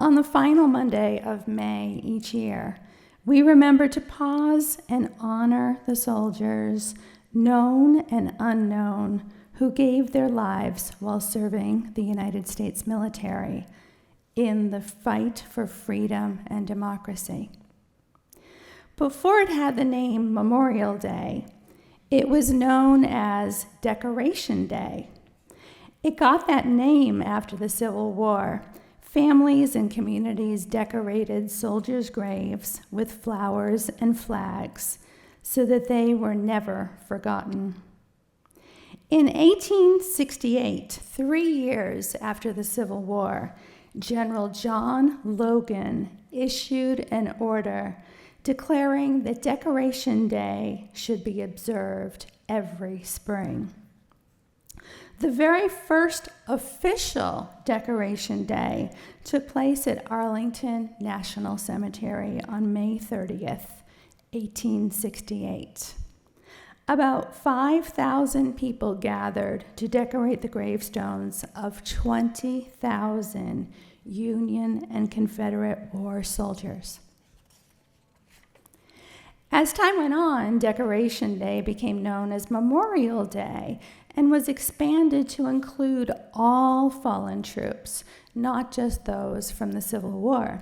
On the final Monday of May each year, we remember to pause and honor the soldiers, known and unknown, who gave their lives while serving the United States military in the fight for freedom and democracy. Before it had the name Memorial Day, it was known as Decoration Day. It got that name after the Civil War. Families and communities decorated soldiers' graves with flowers and flags so that they were never forgotten. In 1868, 3 years after the Civil War, General John Logan issued an order declaring that Decoration Day should be observed every spring. The very first official Decoration Day took place at Arlington National Cemetery on May 30th, 1868. About 5,000 people gathered to decorate the gravestones of 20,000 Union and Confederate war soldiers. As time went on, Decoration Day became known as Memorial Day and was expanded to include all fallen troops, not just those from the Civil War.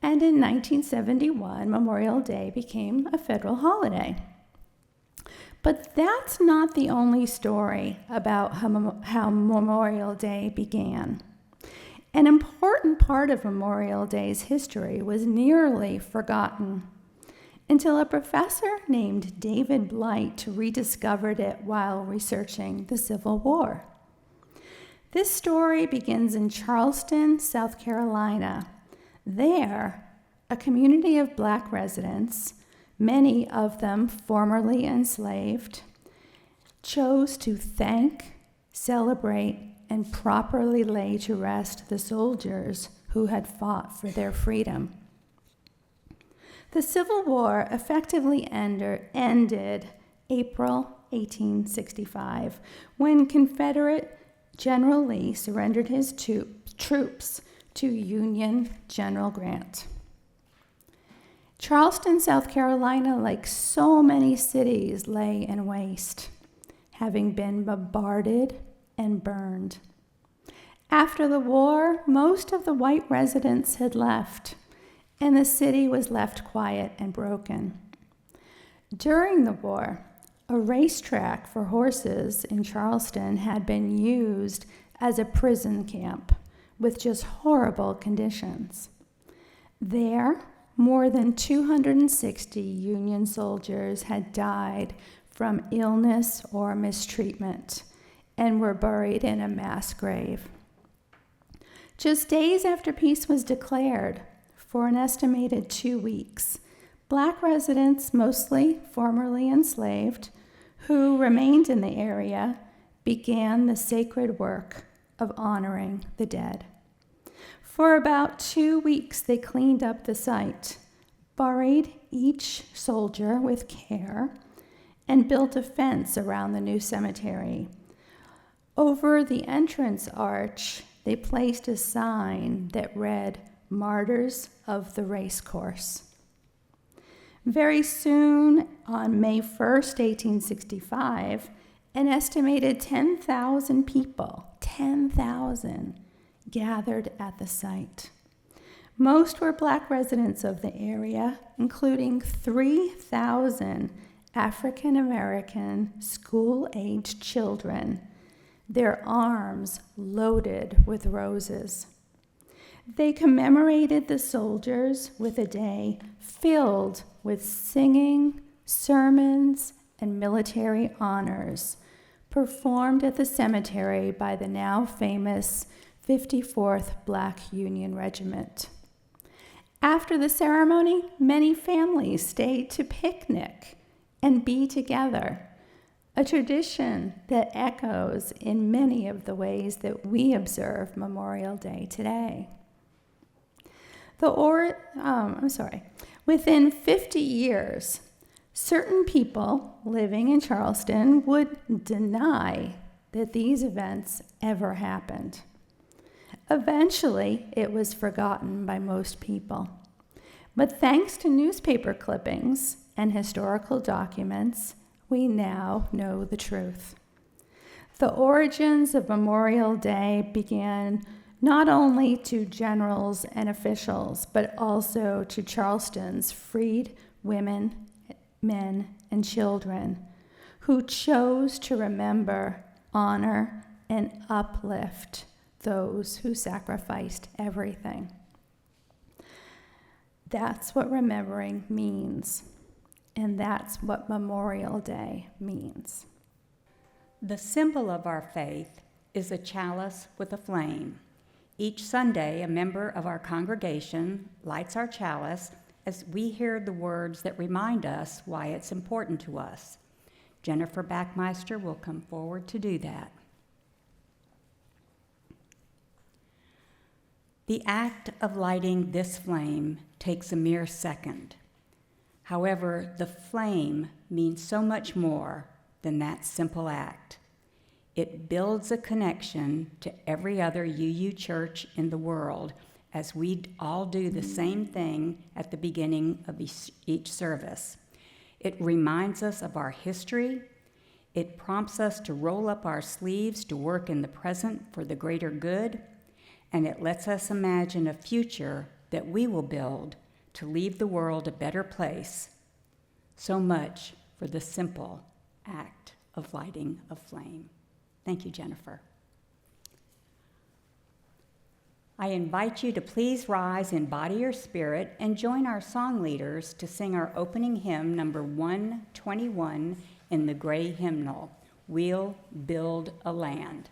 And in 1971, Memorial Day became a federal holiday. But that's not the only story about how Memorial Day began. An important part of Memorial Day's history was nearly forgotten until a professor named David Blight rediscovered it while researching the Civil War. This story begins in Charleston, South Carolina. There, a community of Black residents, many of them formerly enslaved, chose to thank, celebrate, and properly lay to rest the soldiers who had fought for their freedom. The Civil War effectively ended April 1865, when Confederate General Lee surrendered his troops to Union General Grant. Charleston, South Carolina, like so many cities, lay in waste, having been bombarded and burned. After the war, most of the white residents had left, and the city was left quiet and broken. During the war, a racetrack for horses in Charleston had been used as a prison camp with just horrible conditions. There, more than 260 Union soldiers had died from illness or mistreatment and were buried in a mass grave. Just days after peace was declared, for an estimated 2 weeks, Black residents, mostly formerly enslaved, who remained in the area, began the sacred work of honoring the dead. For about 2 weeks, they cleaned up the site, buried each soldier with care, and built a fence around the new cemetery. Over the entrance arch, they placed a sign that read, "Martyrs of the Racecourse." Very soon, on May 1st, 1865, an estimated 10,000 people, 10,000, gathered at the site. Most were Black residents of the area, including 3,000 African American school-aged children, their arms loaded with roses. They commemorated the soldiers with a day filled with singing, sermons, and military honors performed at the cemetery by the now famous 54th Black Union Regiment. After the ceremony, many families stayed to picnic and be together, a tradition that echoes in many of the ways that we observe Memorial Day today. Within 50 years, certain people living in Charleston would deny that these events ever happened. Eventually, it was forgotten by most people. But thanks to newspaper clippings and historical documents, we now know the truth. The origins of Memorial Day began not only to generals and officials, but also to Charleston's freed women, men, and children who chose to remember, honor, and uplift those who sacrificed everything. That's what remembering means, and that's what Memorial Day means. The symbol of our faith is a chalice with a flame. Each Sunday, a member of our congregation lights our chalice as we hear the words that remind us why it's important to us. Jennifer Backmeister will come forward to do that. The act of lighting this flame takes a mere second. However, the flame means so much more than that simple act. It builds a connection to every other UU church in the world as we all do the same thing at the beginning of each service. It reminds us of our history. It prompts us to roll up our sleeves to work in the present for the greater good. And it lets us imagine a future that we will build to leave the world a better place. So much for the simple act of lighting a flame. Thank you, Jennifer. I invite you to please rise in body or spirit and join our song leaders to sing our opening hymn, number 121, in the gray hymnal, We'll Build a Land.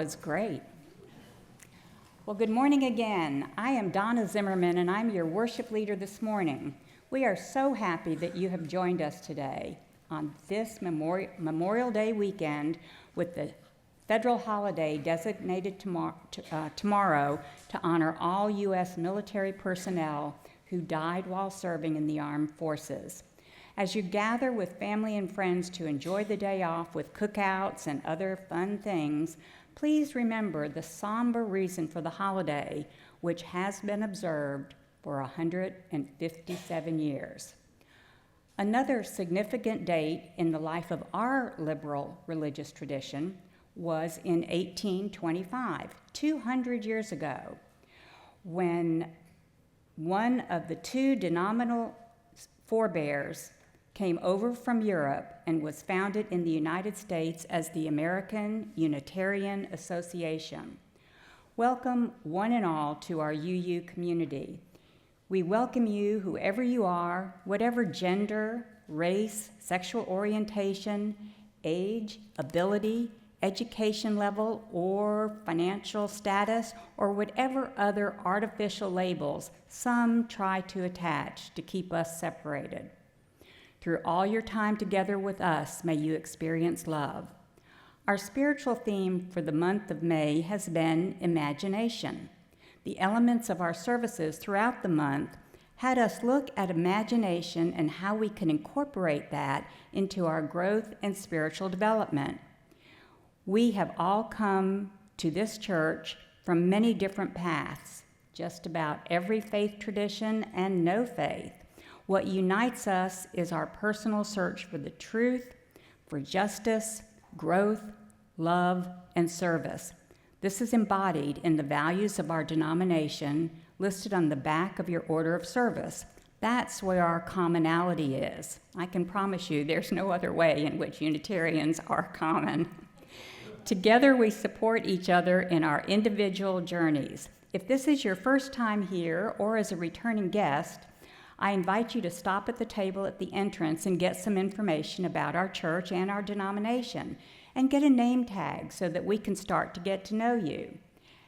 was great. Well, good morning again. I am Donna Zimmerman, and I'm your worship leader this morning. We are so happy that you have joined us today on this Memorial Day weekend with the federal holiday designated tomorrow to honor all U.S. military personnel who died while serving in the armed forces. As you gather with family and friends to enjoy the day off with cookouts and other fun things, please remember the somber reason for the holiday, which has been observed for 157 years. Another significant date in the life of our liberal religious tradition was in 1825, 200 years ago, when one of the two denominational forebears came over from Europe and was founded in the United States as the American Unitarian Association. Welcome, one and all, to our UU community. We welcome you, whoever you are, whatever gender, race, sexual orientation, age, ability, education level, or financial status, or whatever other artificial labels some try to attach to keep us separated. Through all your time together with us, may you experience love. Our spiritual theme for the month of May has been imagination. The elements of our services throughout the month had us look at imagination and how we can incorporate that into our growth and spiritual development. We have all come to this church from many different paths, just about every faith tradition and no faith. What unites us is our personal search for the truth, for justice, growth, love, and service. This is embodied in the values of our denomination listed on the back of your order of service. That's where our commonality is. I can promise you there's no other way in which Unitarians are common. Together we support each other in our individual journeys. If this is your first time here or as a returning guest, I invite you to stop at the table at the entrance and get some information about our church and our denomination, and get a name tag so that we can start to get to know you.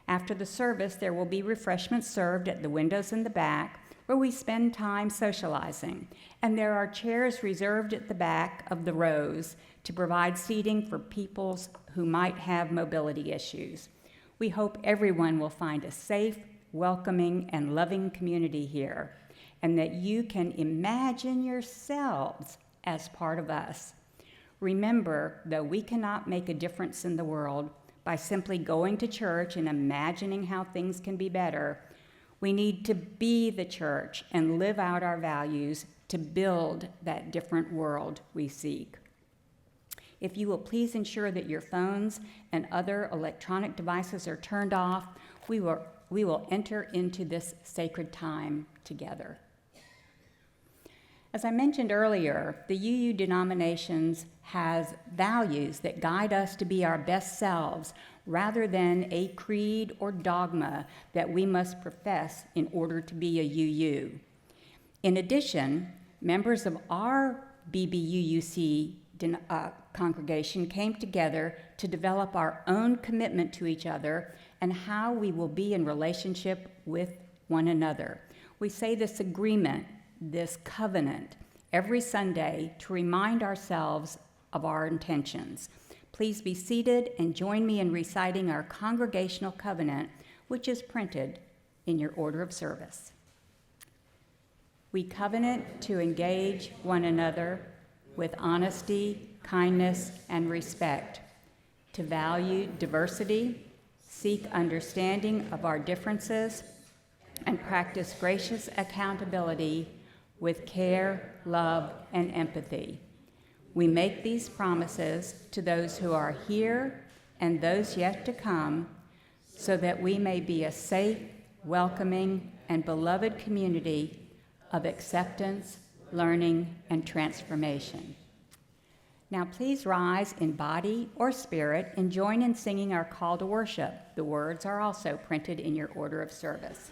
After the service, there will be refreshments served at the windows in the back where we spend time socializing, and there are chairs reserved at the back of the rows to provide seating for people who might have mobility issues. We hope everyone will find a safe, welcoming, and loving community here, and that you can imagine yourselves as part of us. Remember, though we cannot make a difference in the world by simply going to church and imagining how things can be better, we need to be the church and live out our values to build that different world we seek. If you will please ensure that your phones and other electronic devices are turned off, we will enter into this sacred time together. As I mentioned earlier, the UU denominations has values that guide us to be our best selves rather than a creed or dogma that we must profess in order to be a UU. In addition, members of our BBUUC congregation came together to develop our own commitment to each other and how we will be in relationship with one another. We say this agreement, this covenant, every Sunday to remind ourselves of our intentions. Please be seated and join me in reciting our Congregational covenant, which is printed in your order of service. We covenant to engage one another with honesty, kindness, and respect, to value diversity, seek understanding of our differences, and practice gracious accountability with care, love, and empathy. We make these promises to those who are here and those yet to come, so that we may be a safe, welcoming, and beloved community of acceptance, learning, and transformation. Now please rise in body or spirit and join in singing our call to worship. The words are also printed in your order of service.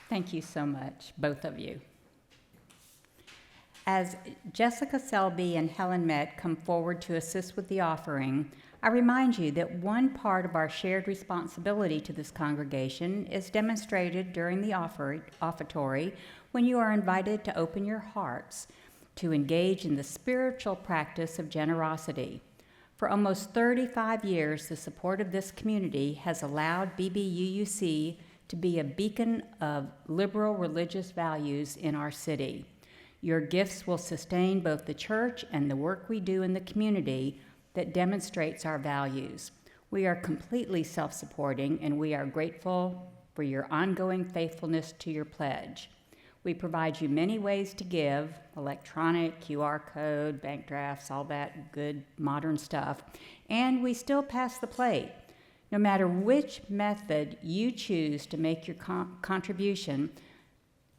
Thank you so much, both of you. As Jessica Selby and Helen Met come forward to assist with the offering, I remind you that one part of our shared responsibility to this congregation is demonstrated during the offertory when you are invited to open your hearts to engage in the spiritual practice of generosity. For almost 35 years, the support of this community has allowed BBUUC to be a beacon of liberal religious values in our city. Your gifts will sustain both the church and the work we do in the community that demonstrates our values. We are completely self-supporting, and we are grateful for your ongoing faithfulness to your pledge. We provide you many ways to give: electronic, QR code, bank drafts, all that good modern stuff, and we still pass the plate. No matter which method you choose to make your contribution,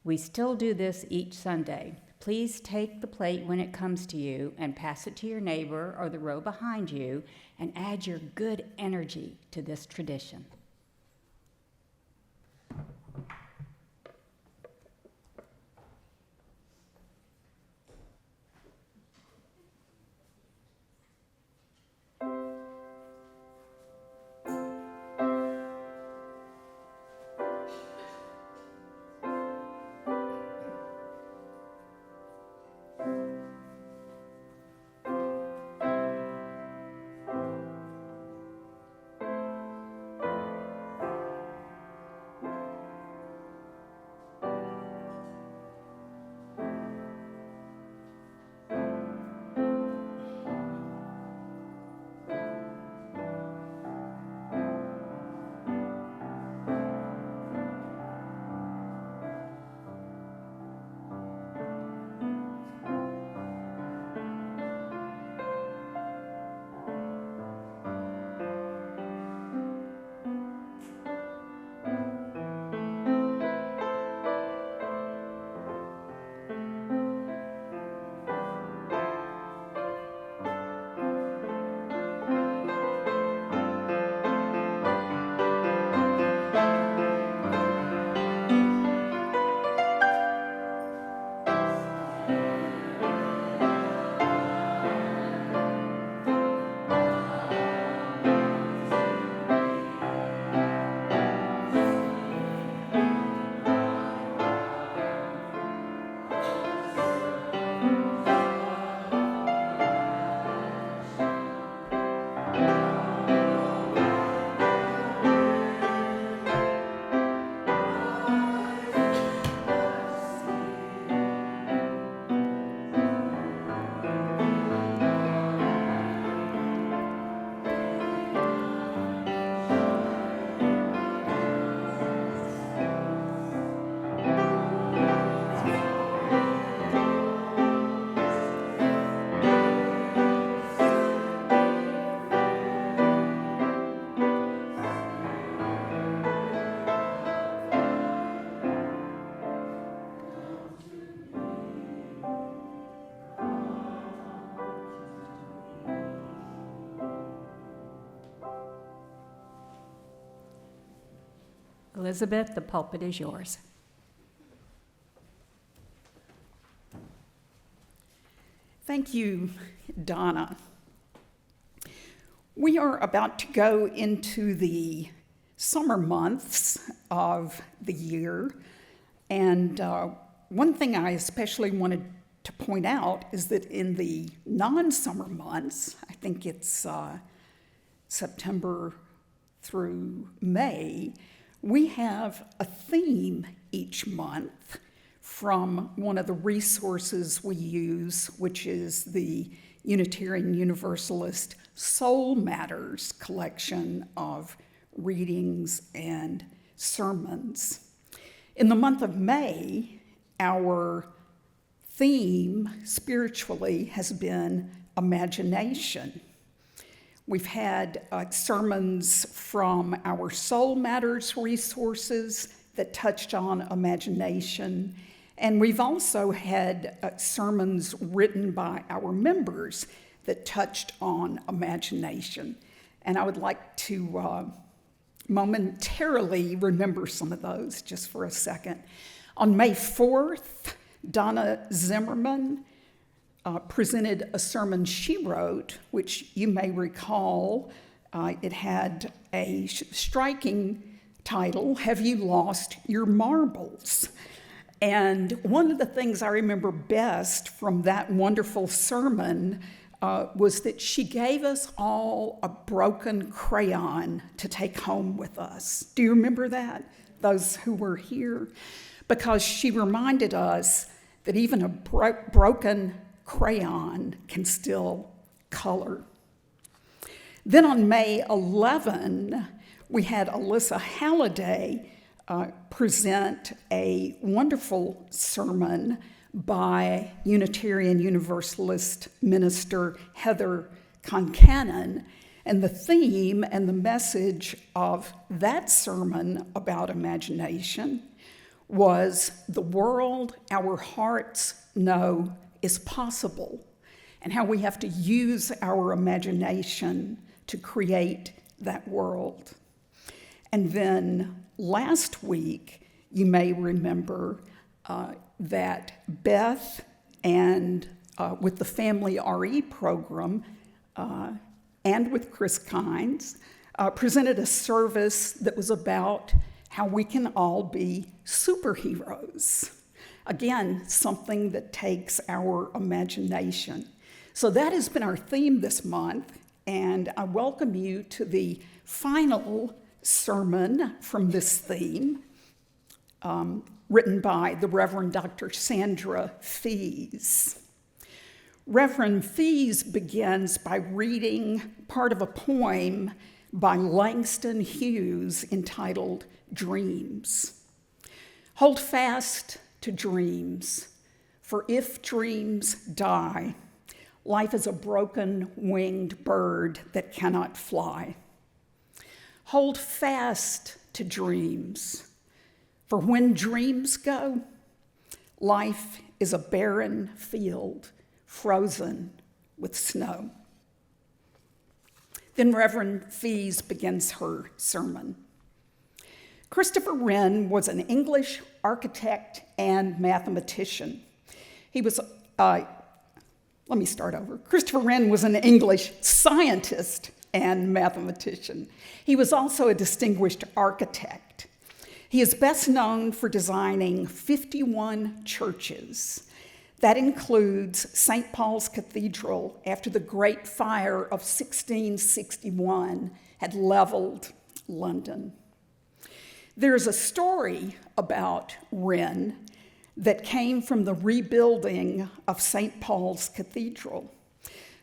we still do this each Sunday. Please take the plate when it comes to you and pass it to your neighbor or the row behind you, and add your good energy to this tradition. Elizabeth, the pulpit is yours. Thank you, Donna. We are about to go into the summer months of the year, and one thing I especially wanted to point out is that in the non-summer months, I think it's September through May, we have a theme each month from one of the resources we use, which is the Unitarian Universalist Soul Matters collection of readings and sermons. In the month of May, our theme spiritually has been imagination. We've had sermons from our Soul Matters resources that touched on imagination, and we've also had sermons written by our members that touched on imagination. And I would like to momentarily remember some of those just for a second. On May 4th, Donna Zimmerman presented a sermon she wrote, which you may recall. It had a striking title, Have You Lost Your Marbles? And one of the things I remember best from that wonderful sermon was that she gave us all a broken crayon to take home with us. Do you remember that, those who were here? Because she reminded us that even a broken crayon can still color. Then on May 11, we had Alyssa Halliday present a wonderful sermon by Unitarian Universalist minister Heather Concannon. And the theme and the message of that sermon about imagination was the world our hearts know is possible, and how we have to use our imagination to create that world. And then last week, you may remember that Beth and with the Family RE program and with Chris Kynes presented a service that was about how we can all be superheroes. Again, something that takes our imagination. So that has been our theme this month, and I welcome you to the final sermon from this theme, written by the Reverend Dr. Sandra Fees. Reverend Fees begins by reading part of a poem by Langston Hughes entitled Dreams. Hold fast to dreams, for if dreams die, life is a broken winged bird that cannot fly. Hold fast to dreams, for when dreams go, life is a barren field frozen with snow. Then Reverend Fees begins her sermon. Christopher Wren was an English architect and mathematician. Christopher Wren was an English scientist and mathematician. He was also a distinguished architect. He is best known for designing 51 churches. That includes St. Paul's Cathedral after the Great Fire of 1661 had leveled London. There's a story about Wren that came from the rebuilding of St. Paul's Cathedral.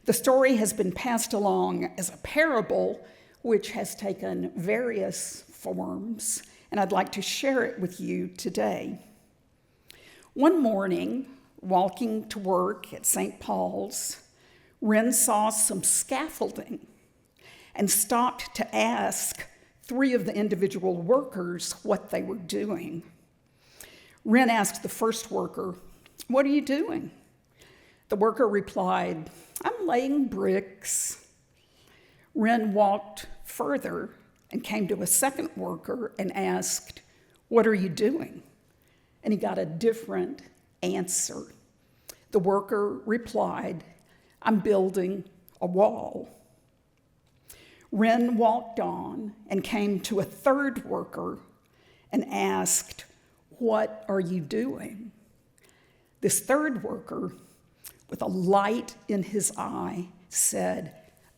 The story has been passed along as a parable, which has taken various forms, and I'd like to share it with you today. One morning, walking to work at St. Paul's, Wren saw some scaffolding and stopped to ask 3 of the individual workers what they were doing. Wren asked the first worker, "What are you doing?" The worker replied, "I'm laying bricks." Wren walked further and came to a second worker and asked, "What are you doing?" And he got a different answer. The worker replied, "I'm building a wall." Wren walked on and came to a third worker and asked, "What are you doing?" This third worker, with a light in his eye, said,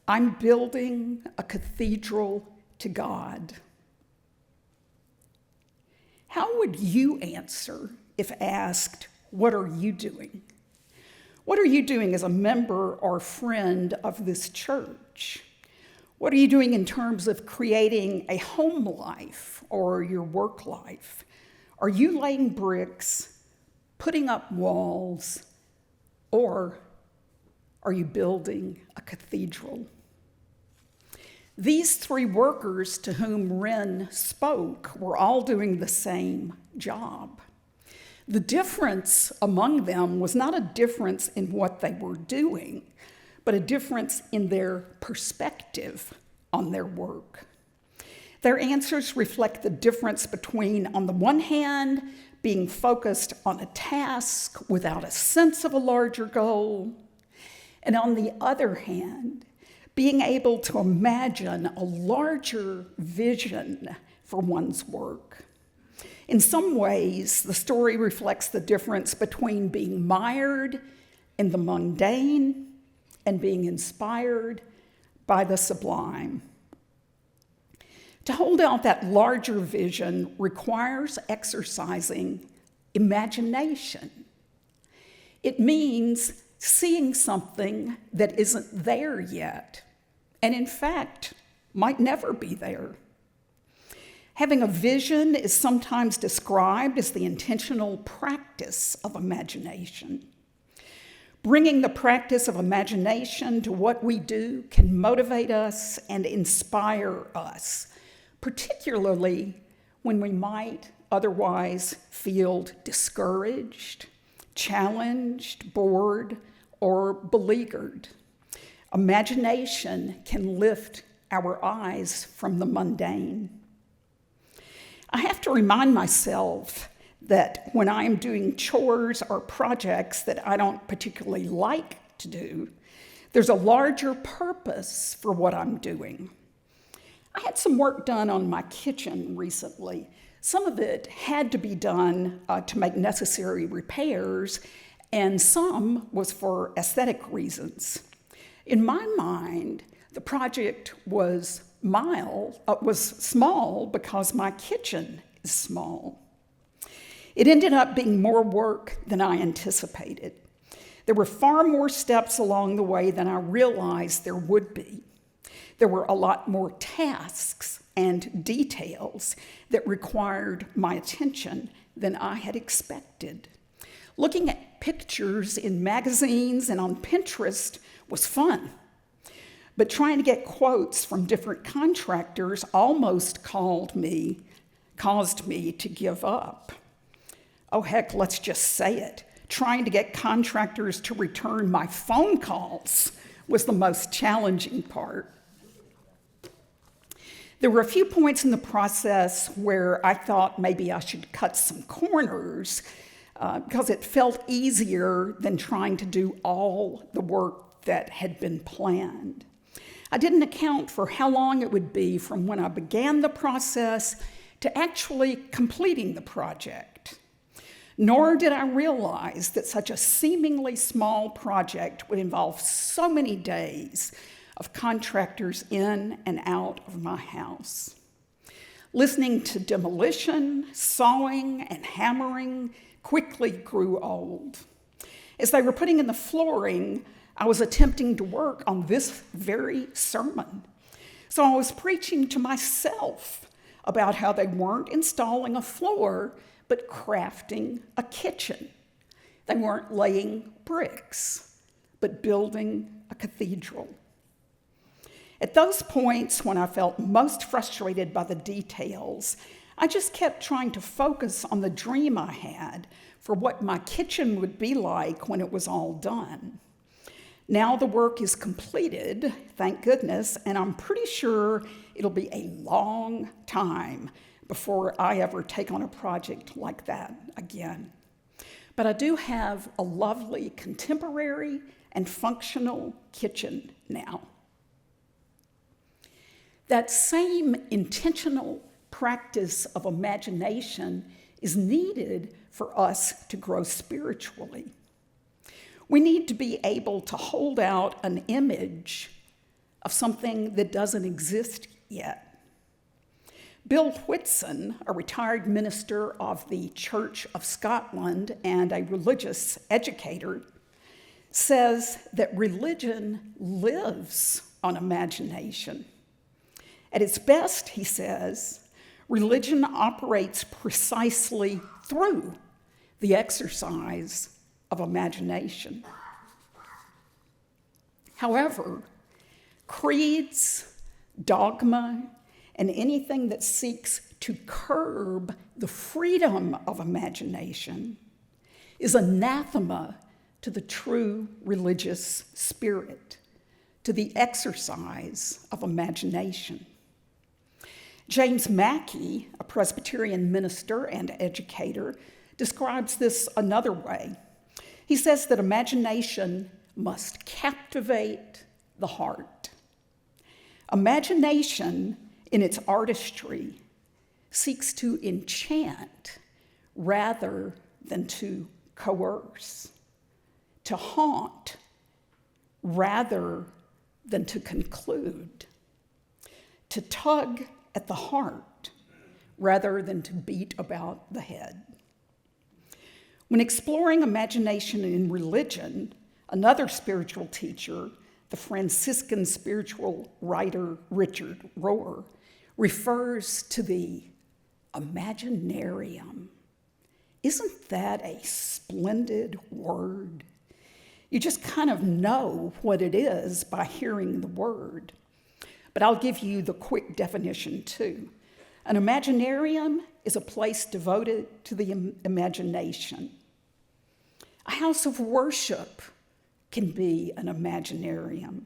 "I'm building a cathedral to God." How would you answer if asked, "What are you doing?" What are you doing as a member or friend of this church? What are you doing in terms of creating a home life or your work life? Are you laying bricks, putting up walls, or are you building a cathedral? These 3 workers to whom Wren spoke were all doing the same job. The difference among them was not a difference in what they were doing, but a difference in their perspective on their work. Their answers reflect the difference between, on the one hand, being focused on a task without a sense of a larger goal, and on the other hand, being able to imagine a larger vision for one's work. In some ways, the story reflects the difference between being mired in the mundane and being inspired by the sublime. To hold out that larger vision requires exercising imagination. It means seeing something that isn't there yet, and in fact, might never be there. Having a vision is sometimes described as the intentional practice of imagination. Bringing the practice of imagination to what we do can motivate us and inspire us, particularly when we might otherwise feel discouraged, challenged, bored, or beleaguered. Imagination can lift our eyes from the mundane. I have to remind myself that when I am doing chores or projects that I don't particularly like to do, there's a larger purpose for what I'm doing. I had some work done on my kitchen recently. Some of it had to be done to make necessary repairs, and some was for aesthetic reasons. In my mind, the project was small because my kitchen is small. It ended up being more work than I anticipated. There were far more steps along the way than I realized there would be. There were a lot more tasks and details that required my attention than I had expected. Looking at pictures in magazines and on Pinterest was fun, but trying to get quotes from different contractors almost caused me to give up. Oh heck, let's just say it. Trying to get contractors to return my phone calls was the most challenging part. There were a few points in the process where I thought maybe I should cut some corners because it felt easier than trying to do all the work that had been planned. I didn't account for how long it would be from when I began the process to actually completing the project. Nor did I realize that such a seemingly small project would involve so many days of contractors in and out of my house. Listening to demolition, sawing, and hammering quickly grew old. As they were putting in the flooring, I was attempting to work on this very sermon. So I was preaching to myself about how they weren't installing a floor, but crafting a kitchen. They weren't laying bricks, but building a cathedral. At those points when I felt most frustrated by the details, I just kept trying to focus on the dream I had for what my kitchen would be like when it was all done. Now the work is completed, thank goodness, and I'm pretty sure it'll be a long time before I ever take on a project like that again. But I do have a lovely contemporary and functional kitchen now. That same intentional practice of imagination is needed for us to grow spiritually. We need to be able to hold out an image of something that doesn't exist yet. Bill Whitson, a retired minister of the Church of Scotland and a religious educator, says that religion lives on imagination. At its best, he says, religion operates precisely through the exercise of imagination. However, creeds, dogma, and anything that seeks to curb the freedom of imagination is anathema to the true religious spirit, to the exercise of imagination. James Mackey, a Presbyterian minister and educator, describes this another way. He says that imagination must captivate the heart. Imagination, in its artistry, seeks to enchant rather than to coerce, to haunt rather than to conclude, to tug at the heart rather than to beat about the head. When exploring imagination in religion, another spiritual teacher, the Franciscan spiritual writer Richard Rohr, refers to the Imaginarium. Isn't that a splendid word? You just kind of know what it is by hearing the word. But I'll give you the quick definition too. An Imaginarium is a place devoted to the imagination. A house of worship can be an Imaginarium.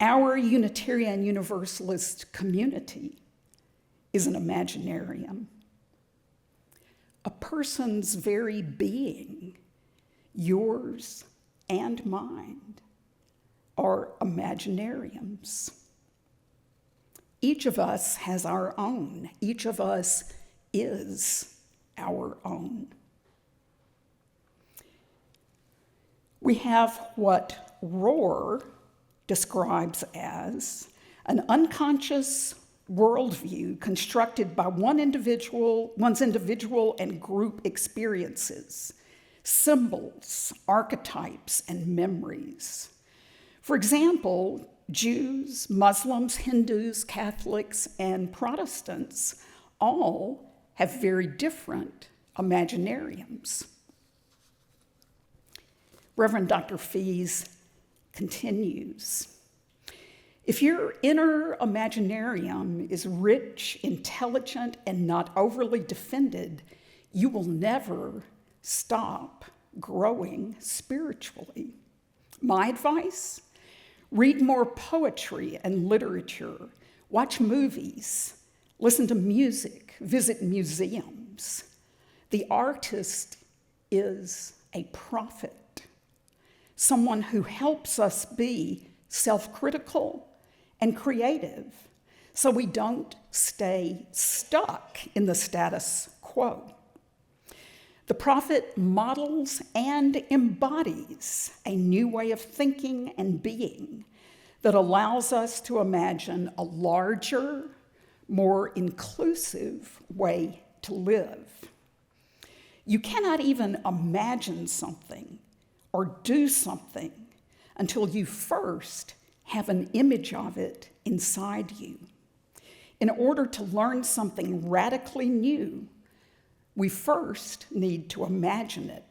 Our Unitarian Universalist community is an Imaginarium. A person's very being, yours and mine, are Imaginariums. Each of us has our own. Each of us is our own. We have what Rohr describes as an unconscious worldview constructed by one's individual and group experiences, symbols, archetypes, and memories. For example, Jews, Muslims, Hindus, Catholics, and Protestants all have very different Imaginariums. Reverend Dr. Fees continues, if your inner Imaginarium is rich, intelligent, and not overly defended, you will never stop growing spiritually. My advice? Read more poetry and literature, watch movies, listen to music, visit museums. The artist is a prophet, someone who helps us be self-critical and creative so we don't stay stuck in the status quo. The prophet models and embodies a new way of thinking and being that allows us to imagine a larger, more inclusive way to live. You cannot even imagine something or do something until you first have an image of it inside you. In order to learn something radically new, we first need to imagine it.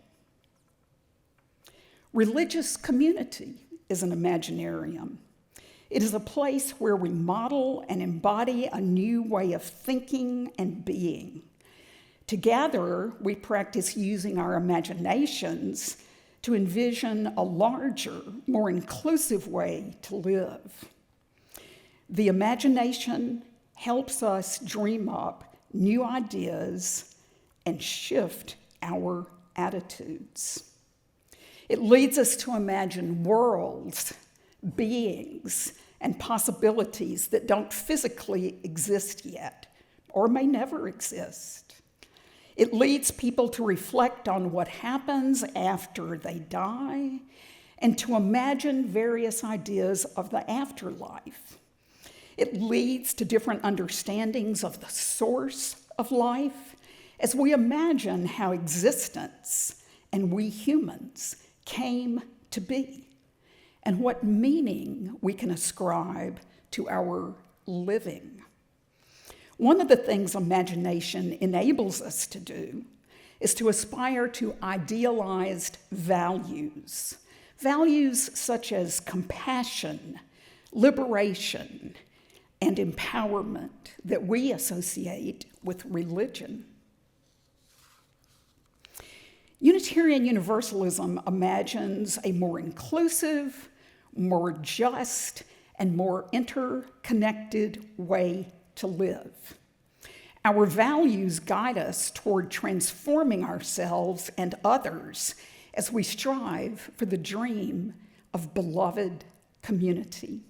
Religious community is an Imaginarium. It is a place where we model and embody a new way of thinking and being. Together, we practice using our imaginations to envision a larger, more inclusive way to live. The imagination helps us dream up new ideas and shift our attitudes. It leads us to imagine worlds, beings, and possibilities that don't physically exist yet or may never exist. It leads people to reflect on what happens after they die and to imagine various ideas of the afterlife. It leads to different understandings of the source of life as we imagine how existence and we humans came to be and what meaning we can ascribe to our living. One of the things imagination enables us to do is to aspire to idealized values, values such as compassion, liberation, and empowerment that we associate with religion. Unitarian Universalism imagines a more inclusive, more just, and more interconnected way to live. Our values guide us toward transforming ourselves and others as we strive for the dream of beloved community.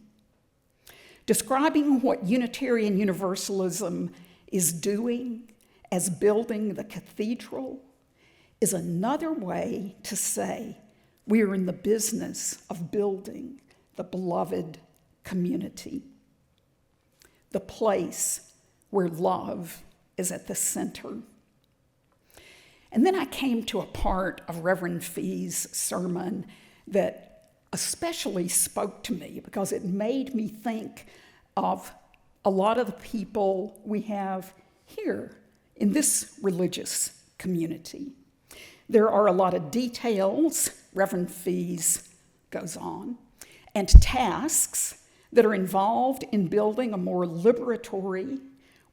Describing what Unitarian Universalism is doing as building the cathedral is another way to say we are in the business of building the beloved community, the place where love is at the center. And then I came to a part of Reverend Fees' sermon that especially spoke to me because it made me think of a lot of the people we have here in this religious community. There are a lot of details, Reverend Fees goes on, and tasks that are involved in building a more liberatory,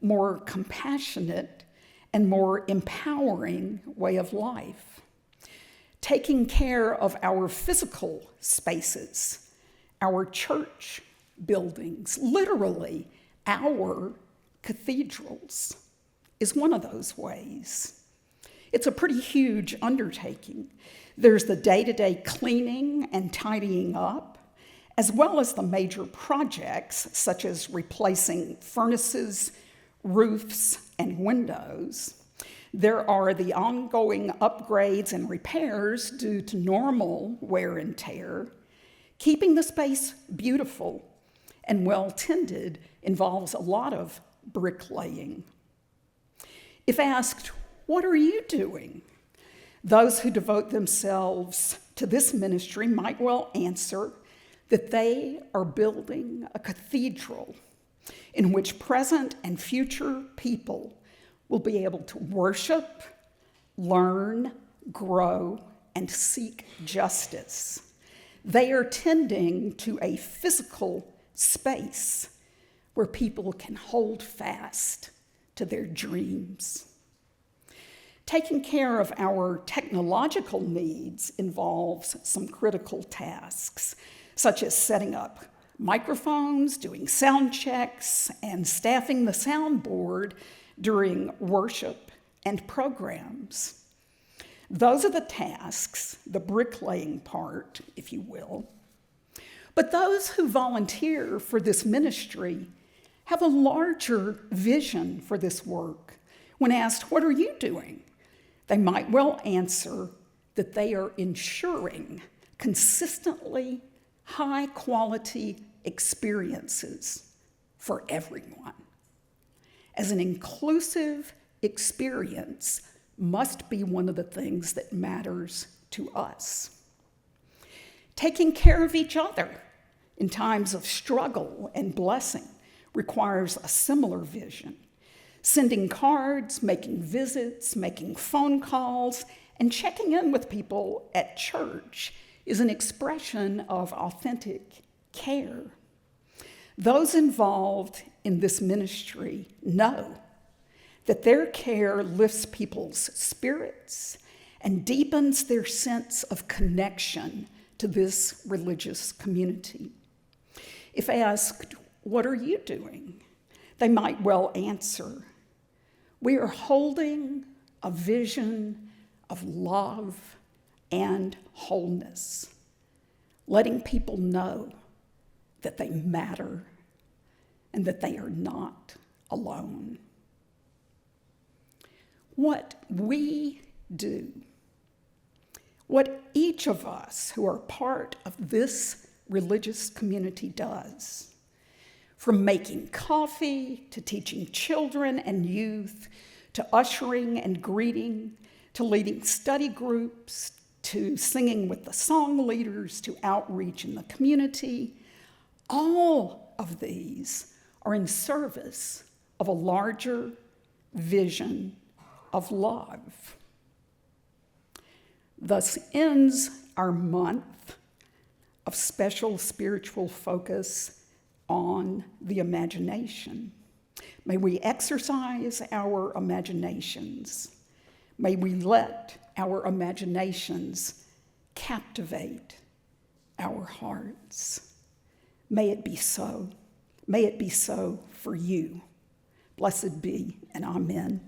more compassionate, and more empowering way of life. Taking care of our physical spaces, our church buildings, literally our cathedrals, is one of those ways. It's a pretty huge undertaking. There's the day-to-day cleaning and tidying up, as well as the major projects such as replacing furnaces, roofs, and windows. There are the ongoing upgrades and repairs due to normal wear and tear. Keeping the space beautiful and well-tended involves a lot of bricklaying. If asked, what are you doing? Those who devote themselves to this ministry might well answer that they are building a cathedral in which present and future people will be able to worship, learn, grow, and seek justice. They are tending to a physical space where people can hold fast to their dreams. Taking care of our technological needs involves some critical tasks, such as setting up microphones, doing sound checks, and staffing the soundboard during worship and programs. Those are the tasks, the bricklaying part, if you will. But those who volunteer for this ministry have a larger vision for this work. When asked, what are you doing? They might well answer that they are ensuring consistently high-quality experiences for everyone. As an inclusive experience must be one of the things that matters to us. Taking care of each other in times of struggle and blessing requires a similar vision. Sending cards, making visits, making phone calls, and checking in with people at church is an expression of authentic care. Those involved in this ministry know that their care lifts people's spirits and deepens their sense of connection to this religious community. If asked, what are you doing? They might well answer, we are holding a vision of love and wholeness, letting people know that they matter and that they are not alone. What we do, what each of us who are part of this religious community does, from making coffee to teaching children and youth, to ushering and greeting, to leading study groups, to singing with the song leaders, to outreach in the community, all of these are in service of a larger vision of love. Thus ends our month of special spiritual focus on the imagination. May we exercise our imaginations. May we let our imaginations captivate our hearts. May it be so. May it be so for you Blessed be, and amen.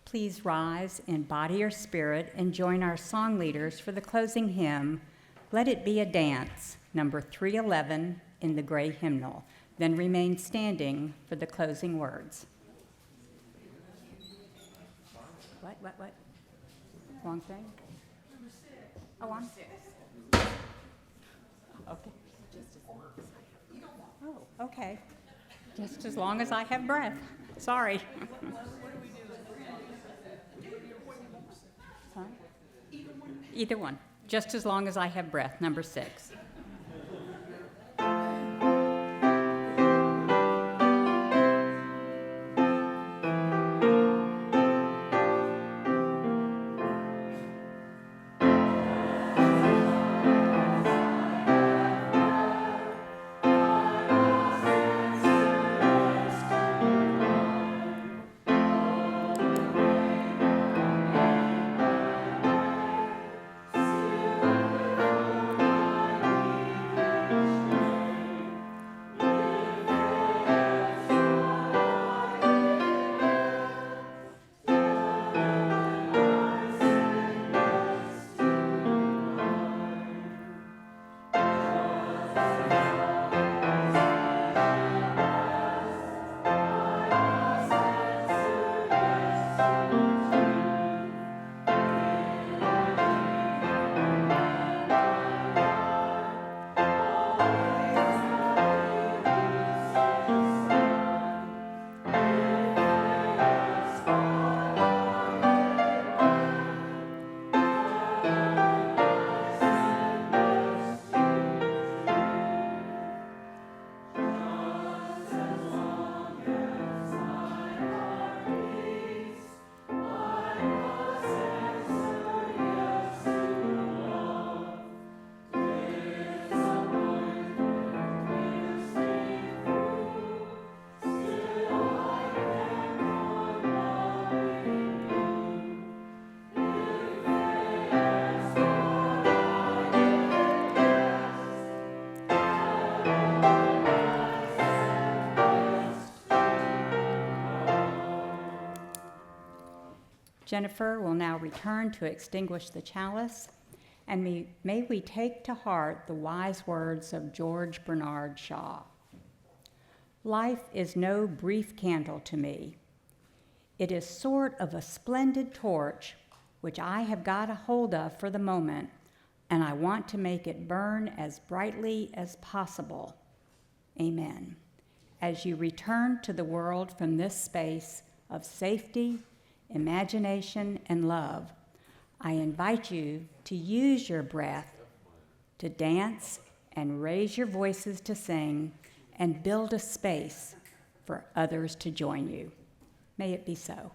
Please rise in body or spirit and join our song leaders for the closing hymn, Let It Be a Dance, number 311 in the gray hymnal. Then remain standing for the closing words. What? Wrong thing? Number 6. Oh, I'm 6. Okay. Oh, okay. Just as long as I have breath. Sorry. Huh? Either one. Just as long as I have breath. Number 6. Jennifer will now return to extinguish the chalice, and may we take to heart the wise words of George Bernard Shaw. Life is no brief candle to me. It is sort of a splendid torch which I have got a hold of for the moment, and I want to make it burn as brightly as possible. Amen. As you return to the world from this space of safety, imagination, and love, I invite you to use your breath to dance and raise your voices to sing and build a space for others to join you. May it be so.